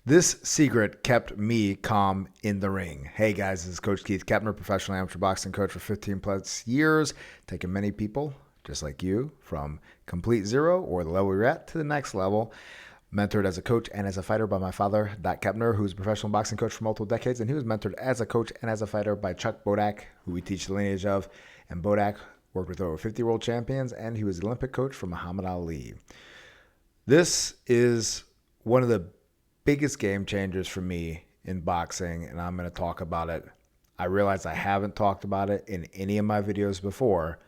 This secret kept me calm in the ring. Hey guys, this is Coach Keith Kepner, professional amateur boxing coach for 15 plus years, taking many people just like you from complete zero or the level you're at to the next level. Mentored as a coach and as a fighter by my father, Doc Kepner, who's a professional boxing coach for multiple decades, and he was mentored as a coach and as a fighter by Chuck Bodak, who we teach the lineage of. And Bodak worked with over 50 world champions, and he was the Olympic coach for Muhammad Ali. This is one of the biggest game changers for me in boxing, and I'm going to talk about it. I realize I haven't talked about it in any of my videos before,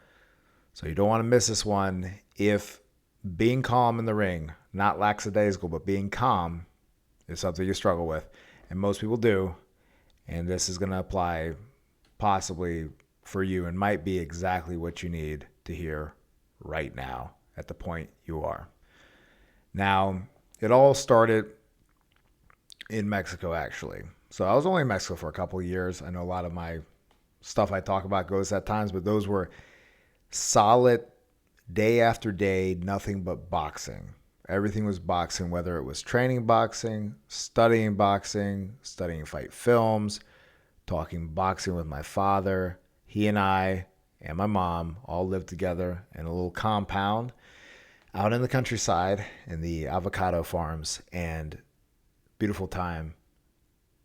so you don't want to miss this one. If being calm in the ring, not lackadaisical, but being calm is something you struggle with, and most people do, and this is going to apply possibly for you and might be exactly what you need to hear right now at the point you are. Now, it all started in Mexico, actually. So I was only in Mexico for a couple of years. I know a lot of my stuff I talk about goes at times, but those were solid day after day, nothing but boxing. Everything was boxing, whether it was training boxing, studying fight films, talking boxing with my father. He and I and my mom all lived together in a little compound out in the countryside in the avocado farms, and beautiful time,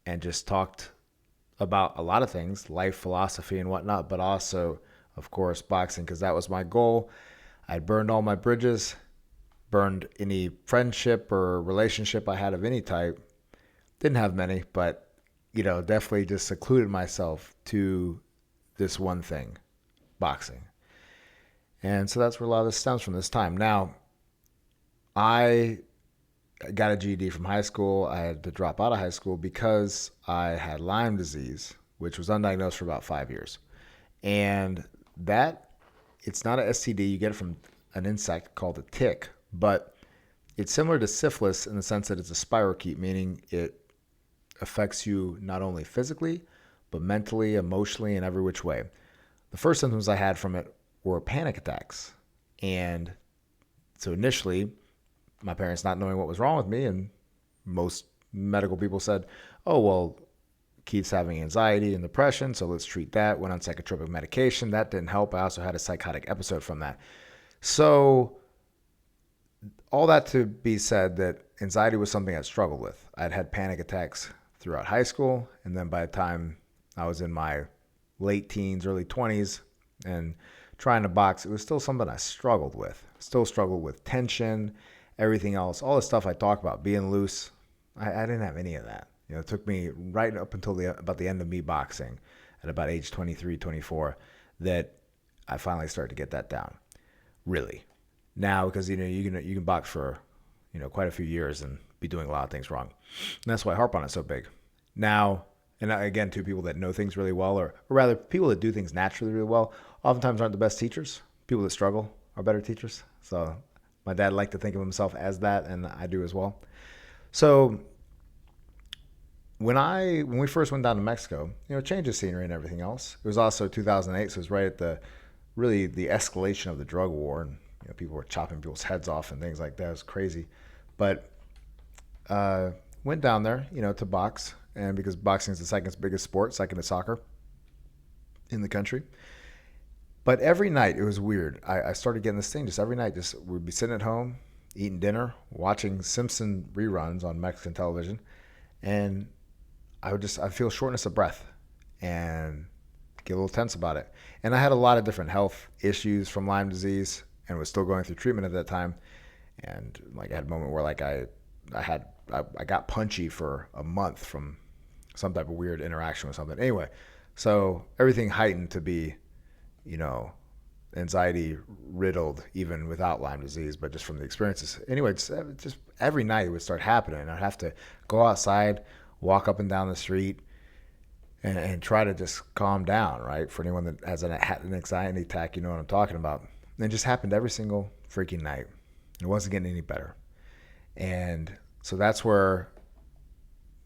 and just talked about a lot of things, life philosophy and whatnot, but also, of course, boxing, because that was my goal. I'd burned all my bridges, burned any friendship or relationship I had of any type. Didn't have many, but, definitely just secluded myself to this one thing, boxing. And so that's where a lot of this stems from, this time. Now, I got a GED from high school. I had to drop out of high school because I had Lyme disease, which was undiagnosed for about 5 years. And it's not an STD. You get it from an insect called a tick, but it's similar to syphilis in the sense that it's a spirochete, meaning it affects you not only physically, but mentally, emotionally, in every which way. The first symptoms I had from it were panic attacks. And so initially, my parents not knowing what was wrong with me, and most medical people said, oh, well, Keith's having anxiety and depression, so let's treat that. Went on psychotropic medication. That didn't help. I also had a psychotic episode from that. So all that to be said, that anxiety was something I struggled with. I'd had panic attacks throughout high school, and then by the time I was in my late teens, early 20s, and trying to box, it was still something I struggled with. Still struggled with tension, everything else, all the stuff I talk about, being loose. I didn't have any of that. It took me right up until about the end of me boxing at about age 23, 24, that I finally started to get that down. Really. Now, because you can box for quite a few years and be doing a lot of things wrong. And that's why I harp on it so big. Now, and again, to people that know things really well, or rather people that do things naturally really well, oftentimes aren't the best teachers. People that struggle are better teachers. So my dad liked to think of himself as that, and I do as well. So when we first went down to Mexico, change of scenery and everything else. It was also 2008, so it was right at the escalation of the drug war, and people were chopping people's heads off and things like that. It was crazy. But went down there, to box, and because boxing is the second biggest sport, second to soccer in the country. But every night, it was weird. I started getting this thing just every night. Just we'd be sitting at home, eating dinner, watching Simpson reruns on Mexican television, and I'd feel shortness of breath and get a little tense about it. And I had a lot of different health issues from Lyme disease and was still going through treatment at that time. And I had a moment where I got punchy for a month from some type of weird interaction with something. Anyway, so everything heightened to be, anxiety riddled even without Lyme disease, but just from the experiences. Anyway, just every night it would start happening. I'd have to go outside, walk up and down the street, and try to just calm down, right? For anyone that has an anxiety attack, you know what I'm talking about. And it just happened every single freaking night. It wasn't getting any better. And so that's where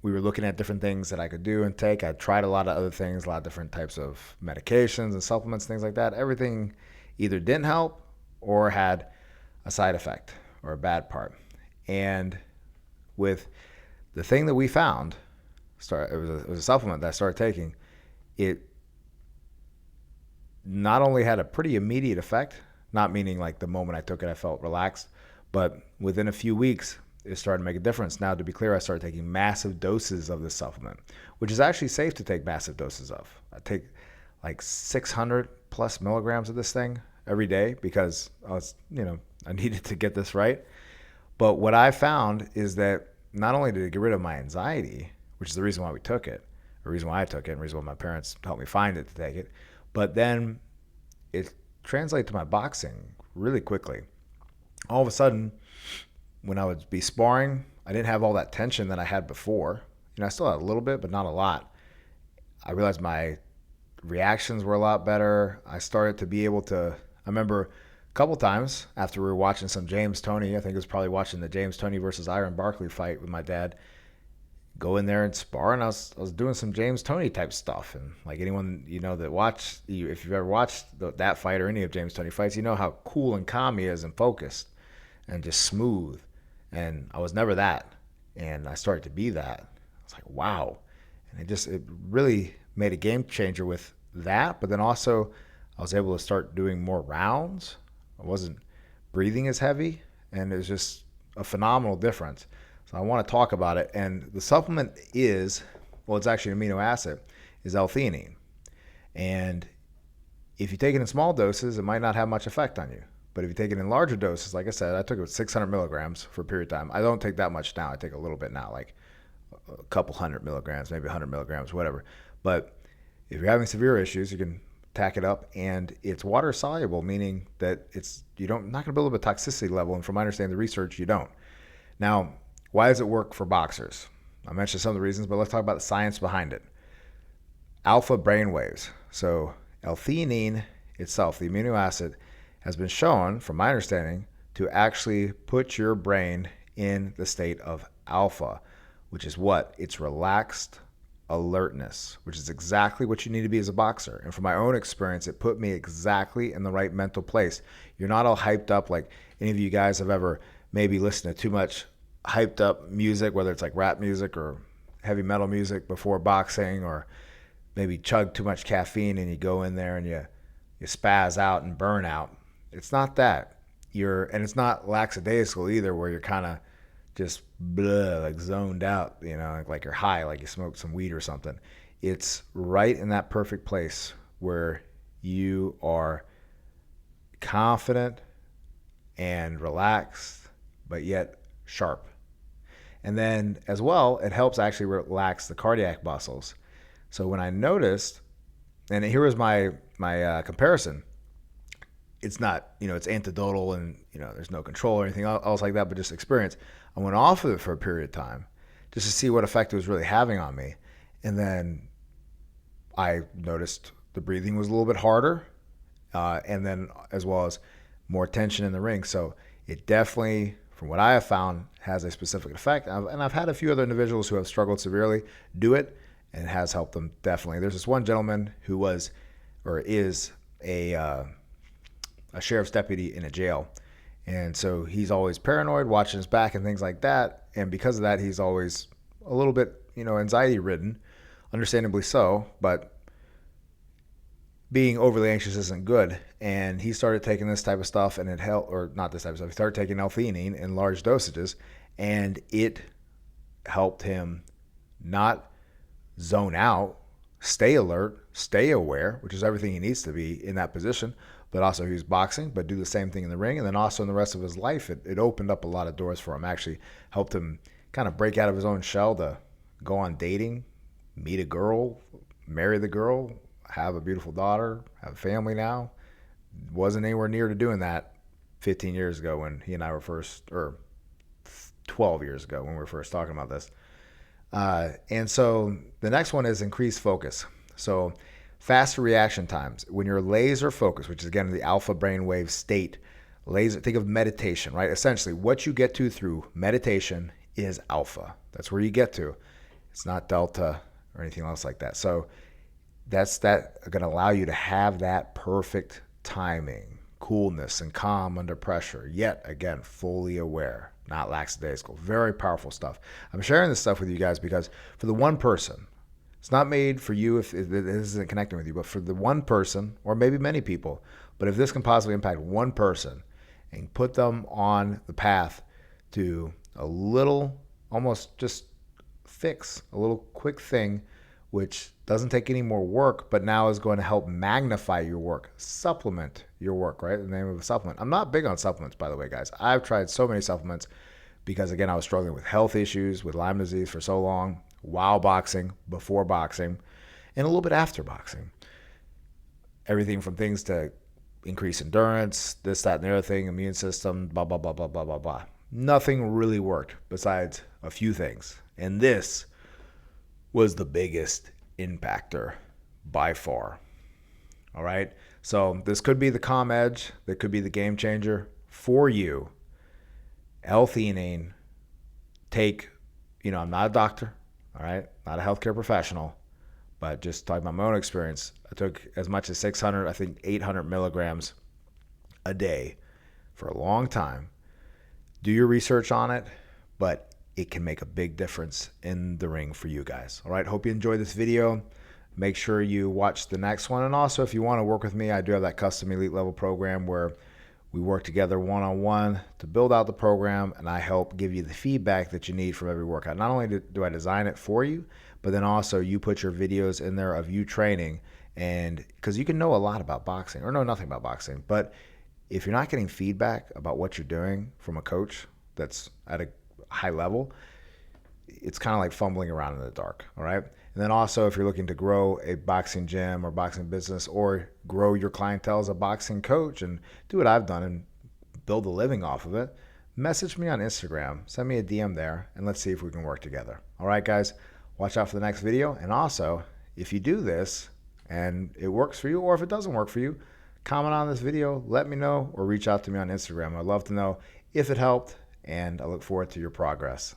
we were looking at different things that I could do and take. I tried a lot of other things, a lot of different types of medications and supplements, things like that. Everything either didn't help or had a side effect or a bad part. And with The thing that we found, it was a supplement that I started taking. It not only had a pretty immediate effect, not meaning like the moment I took it, I felt relaxed, but within a few weeks, it started to make a difference. Now, to be clear, I started taking massive doses of this supplement, which is actually safe to take massive doses of. I take like 600 plus milligrams of this thing every day because I needed to get this right. But what I found is that not only did it get rid of my anxiety, which is the reason why we took it, the reason why I took it, and the reason why my parents helped me find it to take it, but then it translated to my boxing really quickly. All of a sudden, when I would be sparring, I didn't have all that tension that I had before. I still had a little bit, but not a lot. I realized my reactions were a lot better. I started to be able to, I remember a couple times after we were watching some James Toney, I think it was probably watching the James Toney versus Iron Barkley fight with my dad, go in there and spar, and I was doing some James Toney type stuff. And like anyone that watched, if you've ever watched that fight or any of James Toney fights, you know how cool and calm he is and focused and just smooth. And I was never that, and I started to be that. I was like, wow. And it really made a game changer with that. But then also I was able to start doing more rounds. I wasn't breathing as heavy, and it was just a phenomenal difference. So I want to talk about it. And the supplement it's actually an amino acid, is L-theanine. And if you take it in small doses, it might not have much effect on you. But if you take it in larger doses, like I said, I took it with 600 milligrams for a period of time. I don't take that much now. I take a little bit now, like a couple hundred milligrams, maybe 100 milligrams, whatever. But if you're having severe issues, you can tack it up, and it's water soluble, meaning that not going to build up a toxicity level. And from my understanding of the research, you don't. Now, why does it work for boxers? I mentioned some of the reasons, but let's talk about the science behind it. Alpha brainwaves. So L-theanine itself, the amino acid, has been shown, from my understanding, to actually put your brain in the state of alpha, which is what? It's relaxed alertness, which is exactly what you need to be as a boxer. And from my own experience, it put me exactly in the right mental place. You're not all hyped up like any of you guys have ever maybe listened to too much hyped up music, whether it's like rap music or heavy metal music before boxing, or maybe chug too much caffeine and you go in there and you spaz out and burn out. It's not that. And it's not lackadaisical either, where you're kind of just like zoned out, like you're high, like you smoked some weed or something. It's right in that perfect place where you are confident and relaxed, but yet sharp. And then as well, it helps actually relax the cardiac muscles. So when I noticed, and here was my comparison, it's not, it's anecdotal and, there's no control or anything else like that, but just experience. I went off of it for a period of time just to see what effect it was really having on me. And then I noticed the breathing was a little bit harder, and then as well as more tension in the ring. So it definitely, from what I have found, has a specific effect. And I've had a few other individuals who have struggled severely do it, and it has helped them definitely. There's this one gentleman who is a sheriff's deputy in a jail. And so he's always paranoid, watching his back and things like that. And because of that, he's always a little bit, anxiety ridden, understandably so, but being overly anxious isn't good. And he started taking this type of stuff, and it helped, or not this type of stuff. He started taking L-theanine in large dosages, and it helped him not zone out, stay alert, stay aware, which is everything he needs to be in that position. But also he was boxing, but do the same thing in the ring. And then also in the rest of his life, it opened up a lot of doors for him. Actually helped him kind of break out of his own shell to go on dating, meet a girl, marry the girl, have a beautiful daughter, have a family now. Wasn't anywhere near to doing that 15 years ago when he and I were first, or 12 years ago when we were first talking about this. And so the next one is increased focus. So faster reaction times. When you're laser focused, which is again the alpha brainwave state, think of meditation, right? Essentially, what you get to through meditation is alpha. That's where you get to. It's not delta or anything else like that. So that's going to allow you to have that perfect timing, coolness, and calm under pressure. Yet again, fully aware. not lackadaisical. Very powerful stuff. I'm sharing this stuff with you guys because for the one person, it's not made for you if it isn't connecting with you, but for the one person, or maybe many people, but if this can possibly impact one person and put them on the path to a little, almost just fix, a little quick thing, which doesn't take any more work, but now is going to help magnify your work, supplement your work, right? The name of a supplement. I'm not big on supplements, by the way, guys. I've tried so many supplements because, again, I was struggling with health issues, with Lyme disease for so long, while boxing, before boxing, and a little bit after boxing. Everything from things to increase endurance, this, that, and the other thing, immune system, blah, blah, blah, blah, blah, blah, blah. Nothing really worked besides a few things. And this was the biggest impactor by far. All right. So this could be the calm edge. That could be the game changer for you. L-theanine. Take, I'm not a doctor. All right. Not a healthcare professional, but just talking about my own experience. I took as much as 600, I think 800 milligrams a day for a long time. Do your research on it, but it can make a big difference in the ring for you guys. All right, hope you enjoyed this video. Make sure you watch the next one. And also, if you want to work with me, I do have that custom elite level program where we work together one-on-one to build out the program, and I help give you the feedback that you need from every workout. Not only do I design it for you, but then also you put your videos in there of you training, and because you can know a lot about boxing or know nothing about boxing, but if you're not getting feedback about what you're doing from a coach that's at a high level, it's kind of like fumbling around in the dark. All right. And then also, if you're looking to grow a boxing gym or boxing business, or grow your clientele as a boxing coach and do what I've done and build a living off of it, message me on Instagram, send me a DM there, and let's see if we can work together. All right, guys, watch out for the next video. And also, if you do this and it works for you, or if it doesn't work for you, comment on this video, let me know, or reach out to me on Instagram. I'd love to know if it helped, and I look forward to your progress.